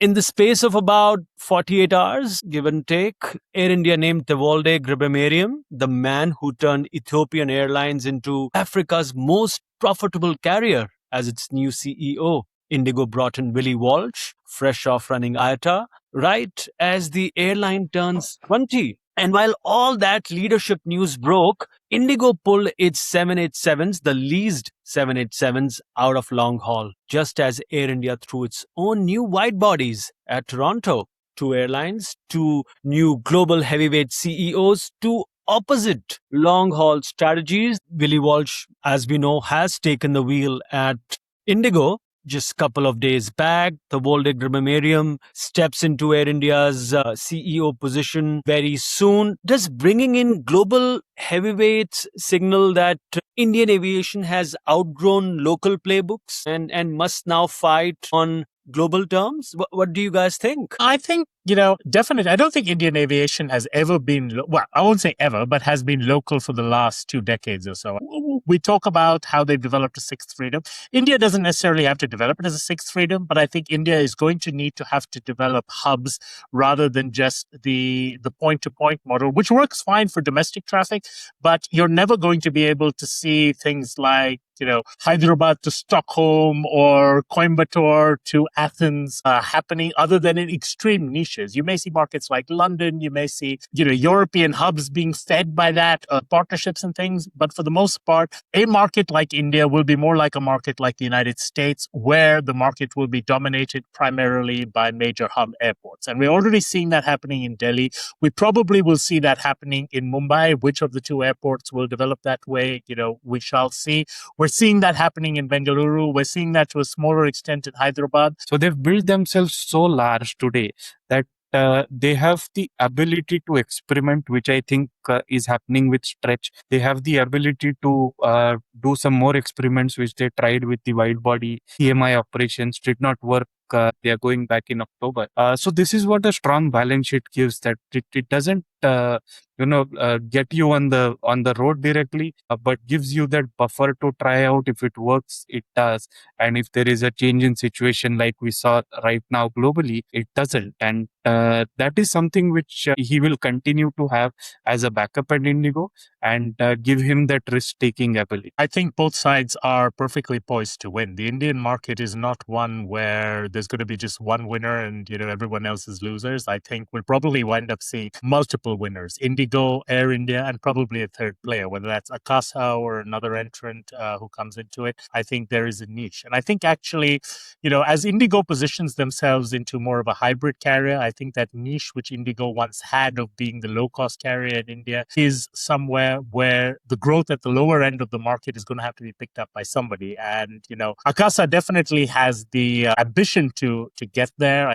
In the space of about 48 hours, give and take, Air India named Tewolde Gebremariam, the man who turned Ethiopian Airlines into Africa's most profitable carrier, as its new CEO. IndiGo brought in Willie Walsh, fresh off running IATA, right as the airline turns 20. And while all that leadership news broke, IndiGo pulled its 787s, the leased 787s, out of long haul, just as Air India threw its own new wide bodies at Toronto. Two airlines, two new global heavyweight CEOs, two opposite long haul strategies. Willie Walsh, as we know, has taken the wheel at IndiGo. Just a couple of days back, Tewolde Gebremariam steps into Air India's CEO position very soon. Does bringing in global heavyweights signal that Indian aviation has outgrown local playbooks and must now fight on global terms? What do you guys think? I think, definitely. I don't think Indian aviation has ever been, well, I won't say ever, but has been local for the last 2 decades or so. We talk about how they've developed a sixth freedom. India doesn't necessarily have to develop it as a sixth freedom, but I think India is going to need to have to develop hubs rather than just the point-to-point model, which works fine for domestic traffic, but you're never going to be able to see things like Hyderabad to Stockholm or Coimbatore to Athens happening other than in extreme niches. You may see markets like London, you may see, European hubs being fed by that, partnerships and things. But for the most part, a market like India will be more like a market like the United States, where the market will be dominated primarily by major hub airports. And we're already seeing that happening in Delhi. We probably will see that happening in Mumbai. Which of the two airports will develop that way, we shall see. We're seeing that happening in Bengaluru. We're seeing that to a smaller extent in Hyderabad. So they've built themselves so large today that they have the ability to experiment, which I think is happening with Stretch. They have the ability to do some more experiments, which they tried with the wide body EMI operations, did not work. They are going back in October. So this is what a strong balance sheet gives, that it doesn't get you on the road directly, but gives you that buffer to try out. If it works, it does. And if there is a change in situation like we saw right now globally, it doesn't. And that is something which he will continue to have as a backup at IndiGo and give him that risk-taking ability. I think both sides are perfectly poised to win. The Indian market is not one where there's going to be just one winner and, everyone else is losers. I think we'll probably wind up seeing multiple winners. IndiGo, Air India, and probably a third player, whether that's Akasa or another entrant who comes into it. I think there is a niche. And I think actually, as IndiGo positions themselves into more of a hybrid carrier, I think that niche which IndiGo once had of being the low-cost carrier in India is somewhere where the growth at the lower end of the market is going to have to be picked up by somebody. And, Akasa definitely has the ambition to get there.